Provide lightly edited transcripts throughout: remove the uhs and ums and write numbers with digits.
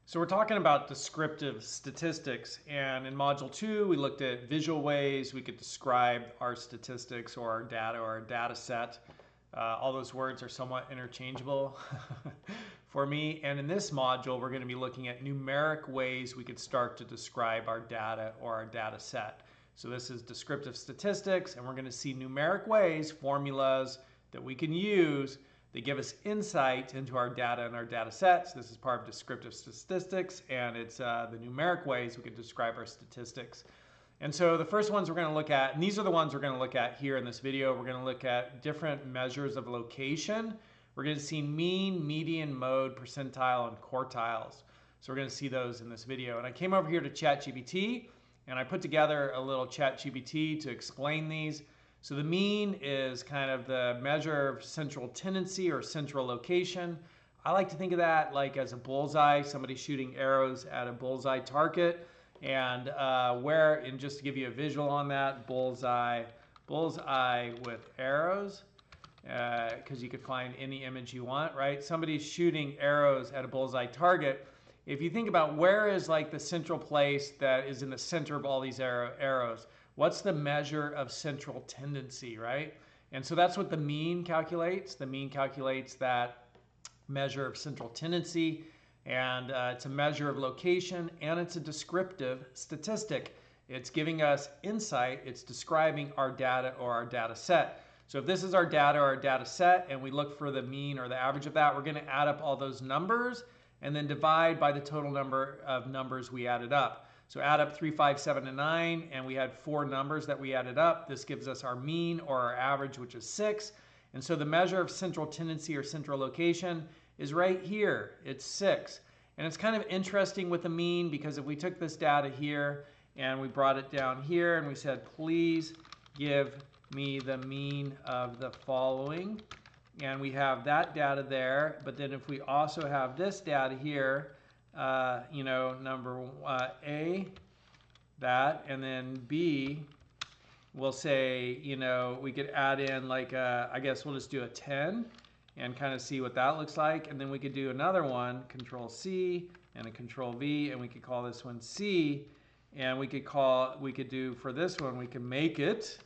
So we're talking about descriptive statistics, and in Module 2, we looked at visual ways we could describe our statistics or our data set. All those words are somewhat interchangeable for me. And in this module, we're going to be looking at numeric ways we could start to describe our data or our data set. So this is descriptive statistics, and we're going to see numeric ways, formulas that we can use. They give us insight into our data and our data sets. This is part of descriptive statistics, and it's the numeric ways we can describe our statistics. And so the first ones we're going to look at, and these are the ones we're going to look at here in this video. We're going to look at different measures of location. We're going to see mean, median, mode, percentile, and quartiles. So we're going to see those in this video. And I came over here to ChatGPT, and I put together a little ChatGPT to explain these. So the mean is kind of the measure of central tendency or central location. I like to think of that like as a bullseye, somebody shooting arrows at a bullseye target. And and just to give you a visual on that, bullseye with arrows, because you could find any image you want, right? Somebody's shooting arrows at a bullseye target. If you think about where is like the central place that is in the center of all these arrows, what's the measure of central tendency, right? And so that's what the mean calculates. The mean calculates that measure of central tendency, and it's a measure of location, and it's a descriptive statistic. It's giving us insight. It's describing our data or our data set. So if this is our data or our data set, and we look for the mean or the average of that, we're going to add up all those numbers and then divide by the total number of numbers we added up. So add up 3, 5, 7, and 9, and we had 4 numbers that we added up. This gives us our mean or our average, which is 6. And so the measure of central tendency or central location is right here. It's 6. And it's kind of interesting with the mean, because if we took this data here and we brought it down here and we said, please give me the mean of the following, and we have that data there, but then if we also have this data here, number A, that, and then B, we'll say, we could add in like, I guess we'll just do a 10 and kind of see what that looks like. And then we could do another one, Control C and a Control V, and we could call this one C. And we could do for this one, we can make it,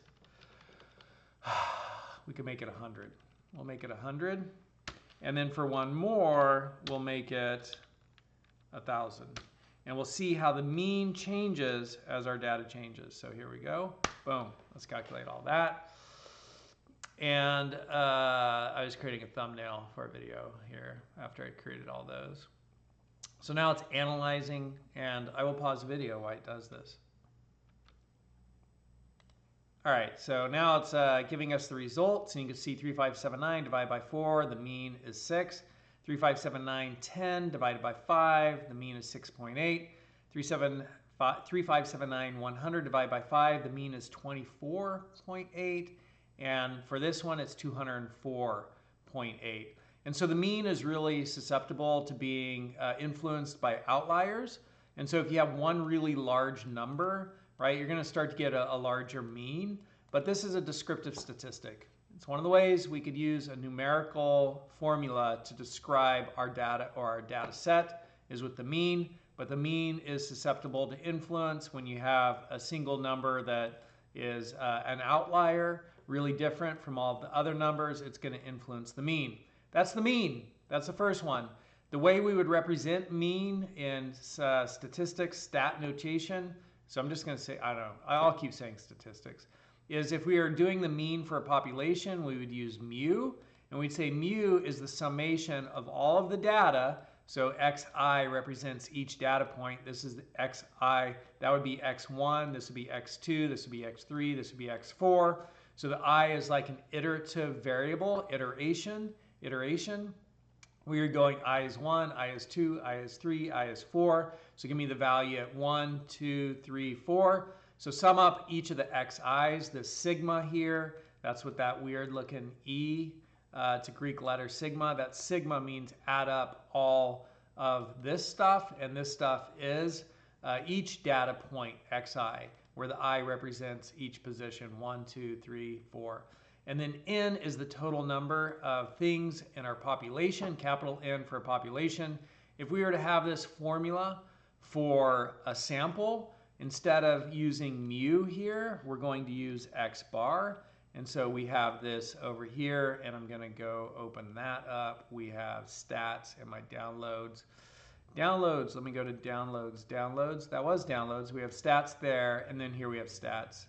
100. We'll make it 100. And then for one more, we'll make it 1,000. And we'll see how the mean changes as our data changes. So here we go. Boom. Let's calculate all that. And I was creating a thumbnail for a video here after I created all those. So now it's analyzing, and I will pause the video while it does this. All right, so now it's giving us the results, and you can see 3,579 divided by 4, the mean is 6. 3,579, 10 divided by 5, the mean is 6.8. 3,579, 100 divided by 5, the mean is 24.8. And for this one, it's 204.8. And so the mean is really susceptible to being influenced by outliers. And so if you have one really large number, right, you're going to start to get a larger mean. But this is a descriptive statistic. It's one of the ways we could use a numerical formula to describe our data or our data set is with the mean. But the mean is susceptible to influence when you have a single number that is an outlier, really different from all of the other numbers. It's going to influence the mean. That's the mean. That's the first one. The way we would represent mean in statistics, stat notation, so I'm just going to say, I don't know, I'll keep saying statistics, is if we are doing the mean for a population, we would use mu, and we'd say mu is the summation of all of the data. So xi represents each data point. This is the xi, that would be x1, this would be x2, this would be x3, this would be x4. So the I is like an iterative variable, iteration. We are going I is 1, I is 2, I is 3, I is 4. So give me the value at 1, 2, 3, 4. So sum up each of the xi's, the sigma here, that's what that weird looking E, it's a Greek letter sigma. That sigma means add up all of this stuff, and this stuff is each data point, xi, where the I represents each position, 1, 2, 3, 4. And then N is the total number of things in our population, capital N for a population. if we were to have this formula for a sample, instead of using mu here, we're going to use x bar. And so we have this over here, and I'm going to go open that up. We have stats and my downloads. Downloads, let me go to downloads. Downloads, that was downloads. We have stats there, and then here we have stats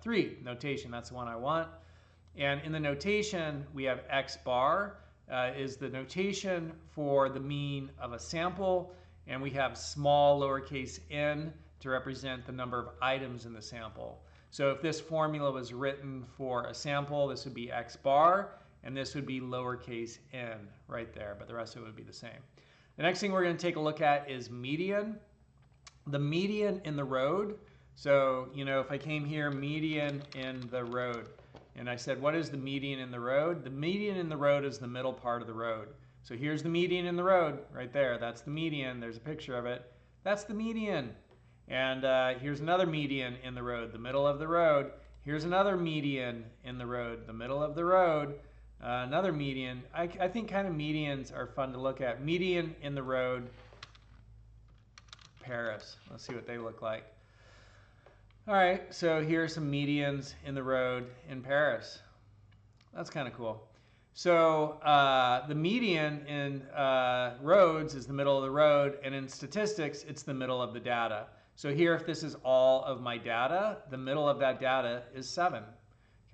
3, notation, that's the one I want. And in the notation, we have x bar is the notation for the mean of a sample, and we have small lowercase n to represent the number of items in the sample. So if this formula was written for a sample, this would be x bar, and this would be lowercase n right there, but the rest of it would be the same. The next thing we're going to take a look at is median. The median in the road. So, you know, if I came here, median in the road, and I said, what is the median in the road? The median in the road is the middle part of the road. So here's the median in the road right there. That's the median. There's a picture of it. That's the median. And here's another median in the road, the middle of the road. Here's another median in the road, the middle of the road. Another median. I think kind of medians are fun to look at. Median in the road, Paris. Let's see what they look like. All right, so here are some medians in the road in Paris. That's kind of cool. So the median in roads is the middle of the road, and in statistics, it's the middle of the data. So here, if this is all of my data, the middle of that data is 7.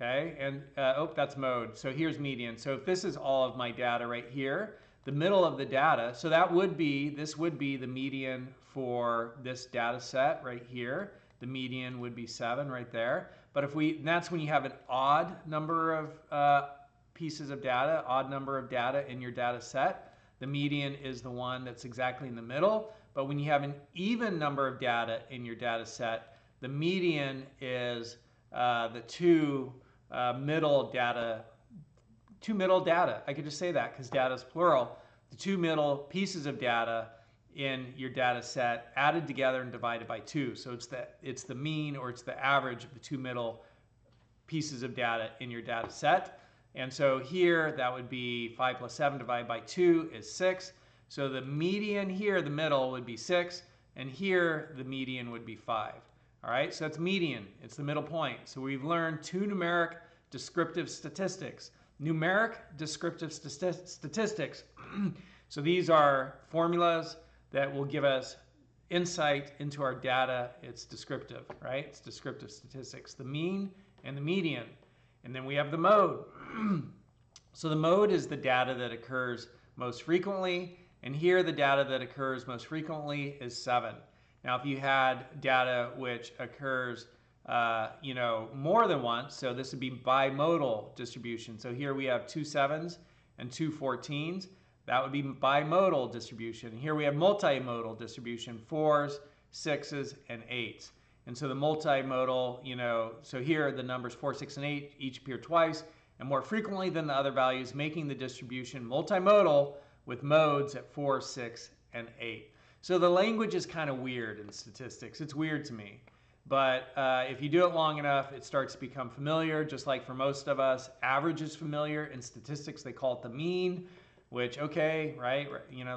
Okay, and oh, that's mode. So here's median. So if this is all of my data right here, the middle of the data, so that would be, this would be the median for this data set right here. The median would be 7 right there. But if we, that's when you have an odd number of pieces of data, odd number of data in your data set. The median is the one that's exactly in the middle. But when you have an even number of data in your data set, the median is the two middle data. I could just say that because data is plural. The two middle pieces of data in your data set added together and divided by 2. So it's the mean, or it's the average of the two middle pieces of data in your data set. And so here that would be 5 plus 7 divided by 2 is 6. So the median here, the middle, would be 6, and here the median would be 5. All right, so that's median. It's the middle point. So we've learned 2 numeric descriptive statistics. Numeric descriptive statistics. So these are formulas that will give us insight into our data. It's descriptive, right? It's descriptive statistics. The mean and the median. And then we have the mode. So the mode is the data that occurs most frequently. And here the data that occurs most frequently is 7. Now if you had data which occurs more than once, so this would be bimodal distribution. So here we have 2 7s and 2 14s. That would be bimodal distribution. Here we have multimodal distribution, 4s, 6s, and 8s. And so the multimodal, so here the numbers 4, 6, and 8 each appear twice and more frequently than the other values, making the distribution multimodal with modes at 4, 6, and 8. So the language is kind of weird in statistics. It's weird to me. But if you do it long enough, it starts to become familiar, just like for most of us. Average is familiar. In statistics, they call it the mean, which, okay, right,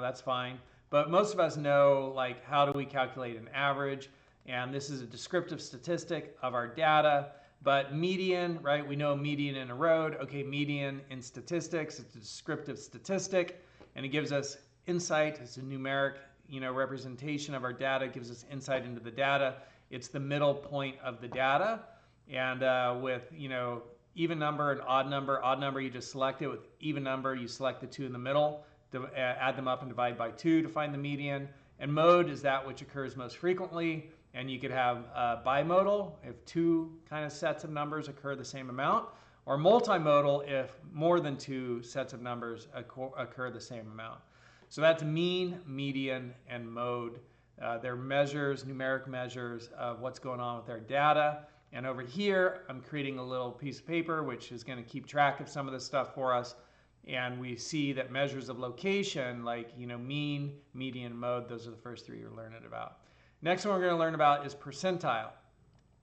that's fine. But most of us know, like, how do we calculate an average? And this is a descriptive statistic of our data. But median, right, we know median in a road. Okay, median in statistics, it's a descriptive statistic. And it gives us insight. It's a numeric, representation of our data. It gives us insight into the data. It's the middle point of the data. And with, even number and odd number, you just select it. With even number, you select the 2 in the middle, add them up and divide by 2 to find the median. And mode is that which occurs most frequently. And you could have bimodal if 2 kind of sets of numbers occur the same amount, or multimodal if more than 2 sets of numbers occur the same amount. So that's mean, median, and mode. They're measures, numeric measures of what's going on with our data. And over here, I'm creating a little piece of paper which is going to keep track of some of this stuff for us. And we see that measures of location, like mean, median, mode, those are the first 3 you're learning about. Next one we're going to learn about is percentile.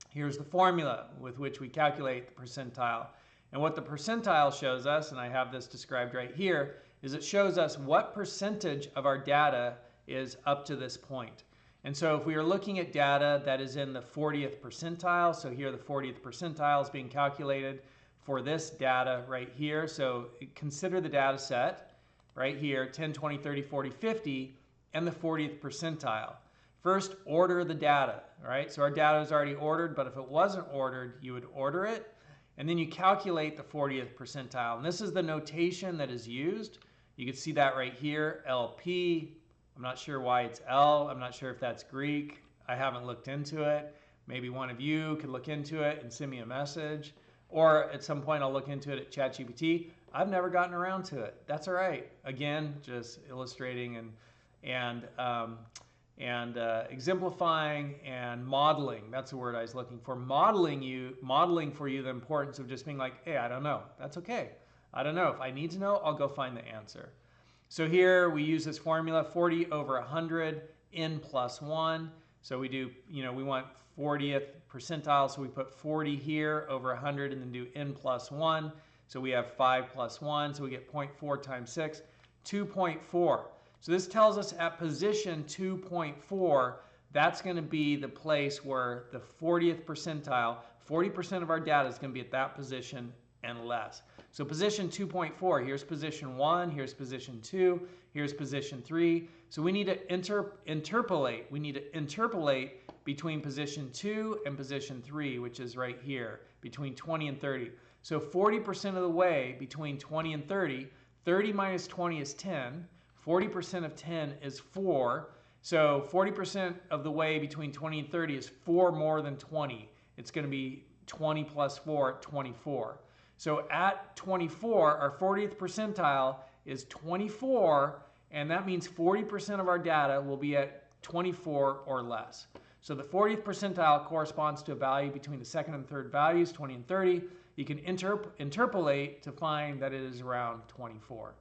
Here's the formula with which we calculate the percentile. And what the percentile shows us, and I have this described right here, is it shows us what percentage of our data is up to this point. And so if we are looking at data that is in the 40th percentile, so here the 40th percentile is being calculated for this data right here. So consider the data set right here, 10, 20, 30, 40, 50, and the 40th percentile. First, order the data, right? So our data is already ordered, but if it wasn't ordered, you would order it. And then you calculate the 40th percentile. And this is the notation that is used. You can see that right here, LP. I'm not sure why it's L. I'm not sure if that's Greek. I haven't looked into it. Maybe one of you could look into it and send me a message. Or at some point I'll look into it at ChatGPT. I've never gotten around to it. That's all right. Again, just illustrating and exemplifying and modeling. That's the word I was looking for. Modeling for you the importance of just being like, hey, I don't know. That's okay. I don't know. If I need to know, I'll go find the answer. So here we use this formula, 40 over 100, n plus 1. So we do, we want 40th percentile, so we put 40 here over 100 and then do n plus 1. So we have 5 plus 1, so we get 0.4 times 6, 2.4. So this tells us at position 2.4, that's going to be the place where the 40th percentile, 40% of our data is going to be at that position and less. So position 2.4, here's position 1, here's position 2, here's position 3. So we need to interpolate. We need to interpolate between position 2 and position 3, which is right here, between 20 and 30. So 40% of the way between 20 and 30, 30 minus 20 is 10, 40% of 10 is 4. So 40% of the way between 20 and 30 is 4 more than 20. It's going to be 20 plus 4, 24. So at 24, our 40th percentile is 24, and that means 40% of our data will be at 24 or less. So the 40th percentile corresponds to a value between the second and third values, 20 and 30. You can interpolate to find that it is around 24.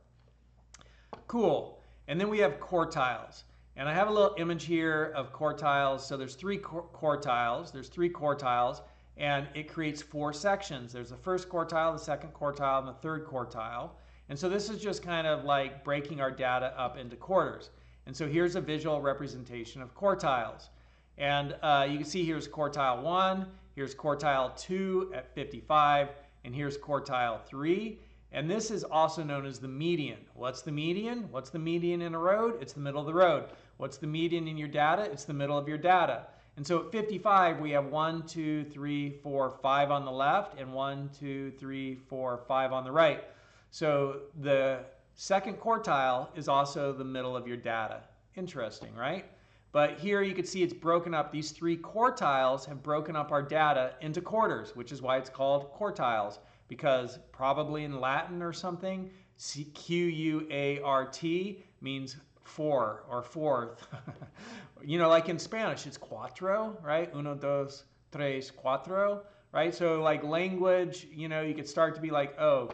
Cool. And then we have quartiles. And I have a little image here of quartiles. So there's three quartiles. There's 3 quartiles. And it creates 4 sections. There's the first quartile, the second quartile, and the third quartile. And so this is just kind of like breaking our data up into quarters. And so here's a visual representation of quartiles. And you can see here's quartile 1, here's quartile 2 at 55, and here's quartile 3. And this is also known as the median. What's the median? What's the median in a road? It's the middle of the road. What's the median in your data? It's the middle of your data. And so at 55, we have 1, 2, 3, 4, 5 on the left, and 1, 2, 3, 4, 5 on the right. So the second quartile is also the middle of your data. Interesting, right? But here you can see it's broken up. These 3 quartiles have broken up our data into quarters, which is why it's called quartiles, because probably in Latin or something, Q-U-A-R-T means 4 or fourth. Like in Spanish, it's cuatro, right? Uno, dos, tres, cuatro, right? So like language, you could start to be like, oh,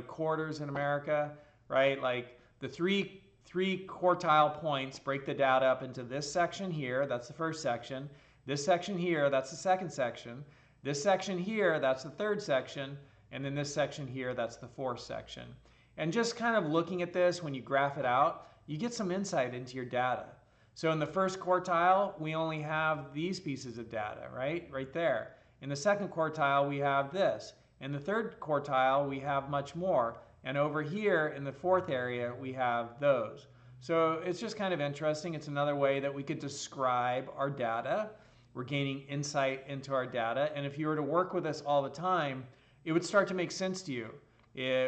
quarters in America, right? Like the three quartile points break the data up into this section here, that's the first section. This section here, that's the second section. This section here, that's the third section. And then this section here, that's the fourth section. And just kind of looking at this, when you graph it out, you get some insight into your data. So in the first quartile, we only have these pieces of data, right? Right there. In the second quartile, we have this. In the third quartile, we have much more. And over here in the fourth area, we have those. So it's just kind of interesting. It's another way that we could describe our data. We're gaining insight into our data. And if you were to work with us all the time, it would start to make sense to you.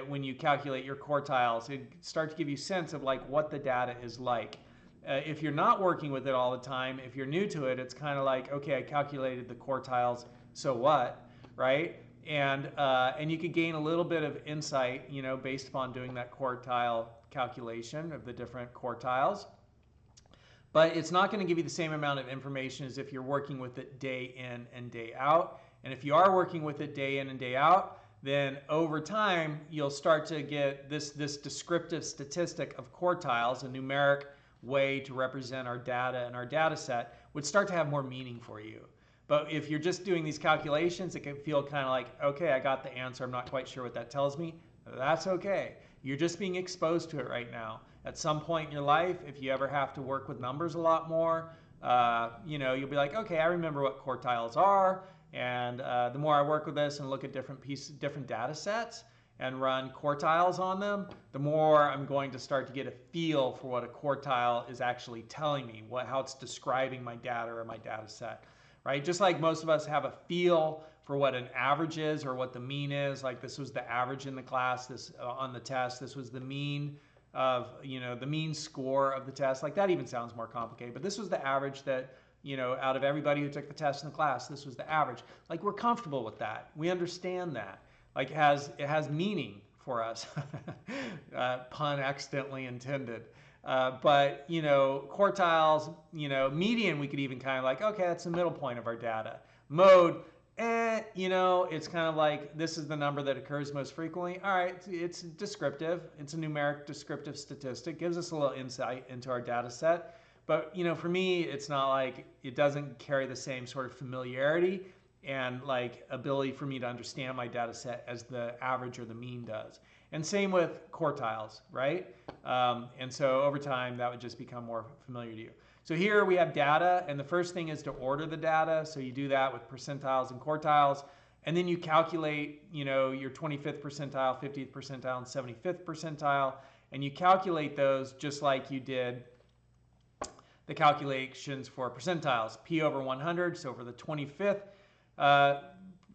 When you calculate your quartiles, it start to give you sense of like what the data is like. If you're not working with it all the time, if you're new to it, it's kind of like, okay, I calculated the quartiles, so what, right? And you could gain a little bit of insight, based upon doing that quartile calculation of the different quartiles. But it's not going to give you the same amount of information as if you're working with it day in and day out. And if you are working with it day in and day out, then over time, you'll start to get this descriptive statistic of quartiles, a numeric way to represent our data and our data set, would start to have more meaning for you. But if you're just doing these calculations, it can feel kind of like, okay, I got the answer. I'm not quite sure what that tells me. That's okay. You're just being exposed to it right now. At some point in your life, if you ever have to work with numbers a lot more, you'll be like, okay, I remember what quartiles are. And the more I work with this and look at different data sets and run quartiles on them, the more I'm going to start to get a feel for what a quartile is actually telling me, how it's describing my data or my data set, right? Just like most of us have a feel for what an average is or what the mean is, like this was the average in the class, this on the test, this was the mean of, the mean score of the test. Like that even sounds more complicated, but this was the average that, out of everybody who took the test in the class, this was the average. Like we're comfortable with that. We understand that. Like it has meaning for us. Pun accidentally intended. But quartiles, median, we could even kind of like, okay, that's the middle point of our data. Mode, it's kind of like this is the number that occurs most frequently. All right, it's descriptive. It's a numeric descriptive statistic. Gives us a little insight into our data set. But for me, it's not like it doesn't carry the same sort of familiarity and like ability for me to understand my data set as the average or the mean does. And same with quartiles, right? And so over time, that would just become more familiar to you. So here we have data, and the first thing is to order the data. So you do that with percentiles and quartiles, and then you calculate, your 25th percentile, 50th percentile, and 75th percentile, and you calculate those just like you did the calculations for percentiles, P over 100. So for the 25th,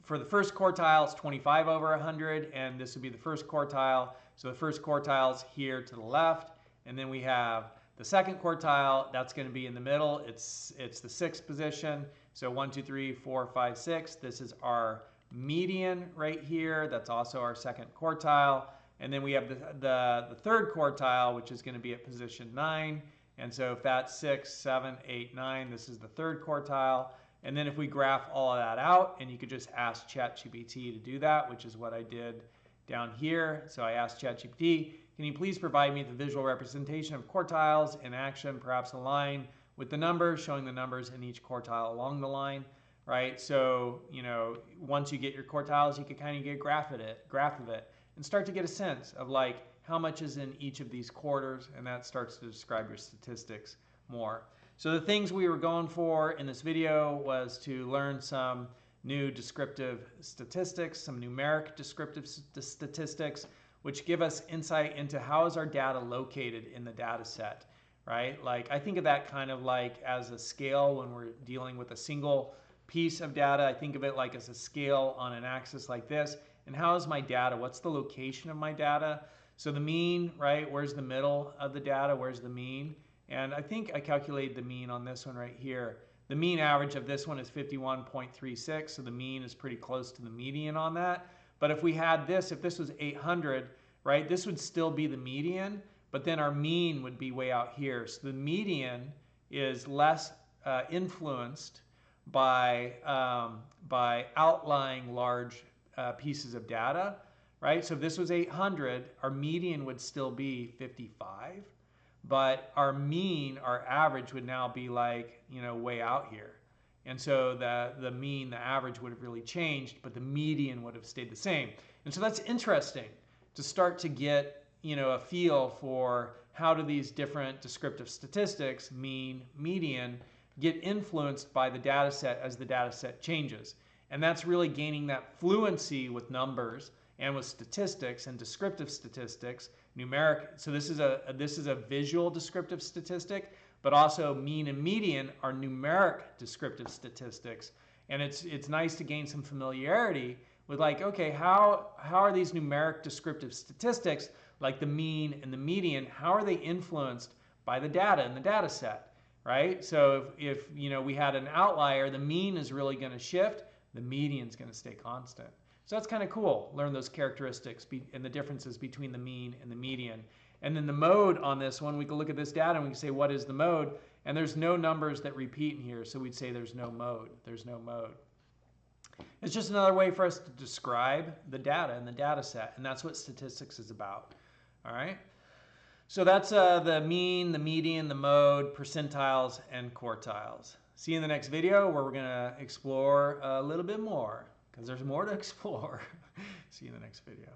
for the first quartile, it's 25 over 100, and this would be the first quartile. So the first quartile is here to the left, and then we have the second quartile. That's going to be in the middle. It's the 6th position. So 1, 2, 3, 4, 5, 6. This is our median right here. That's also our second quartile. And then we have the third quartile, which is going to be at position 9. And so if that's 6, 7, 8, 9, this is the third quartile. And then if we graph all of that out, and you could just ask ChatGPT to do that, which is what I did down here. So I asked ChatGPT, can you please provide me the visual representation of quartiles in action, perhaps a line with the numbers, showing the numbers in each quartile along the line, right? So, once you get your quartiles, you can kind of get a graph of it and start to get a sense of like how much is in each of these quarters, and that starts to describe your statistics more. So the things we were going for in this video was to learn some new descriptive statistics, some numeric descriptive statistics, which give us insight into how is our data located in the data set, right? Like I think of that kind of like as a scale when we're dealing with a single piece of data. I think of it like as a scale on an axis like this. And how is my data? What's the location of my data? So the mean, right? Where's the middle of the data? Where's the mean? And I think I calculated the mean on this one right here. The mean average of this one is 51.36, so the mean is pretty close to the median on that. But if we had this, if this was 800, right, this would still be the median, but then our mean would be way out here. So the median is less influenced by outlying large pieces of data, right? So if this was 800, our median would still be 55. But our mean, our average would now be like, way out here. And so the mean, the average would have really changed, but the median would have stayed the same. And so that's interesting to start to get, a feel for how do these different descriptive statistics, mean, median, get influenced by the data set as the data set changes. And that's really gaining that fluency with numbers and with statistics and descriptive statistics, numeric. So this is a visual descriptive statistic, but also mean and median are numeric descriptive statistics. And it's nice to gain some familiarity with like, okay, how are these numeric descriptive statistics, like the mean and the median, how are they influenced by the data in the data set, right? So if we had an outlier, the mean is really going to shift, the median is going to stay constant. So that's kind of cool. Learn those characteristics and the differences between the mean and the median. And then the mode on this one, we can look at this data and we can say, what is the mode? And there's no numbers that repeat in here, so we'd say there's no mode. There's no mode. It's just another way for us to describe the data and the data set, and that's what statistics is about. All right? So that's the mean, the median, the mode, percentiles, and quartiles. See you in the next video where we're going to explore a little bit more, because there's more to explore. See you in the next video.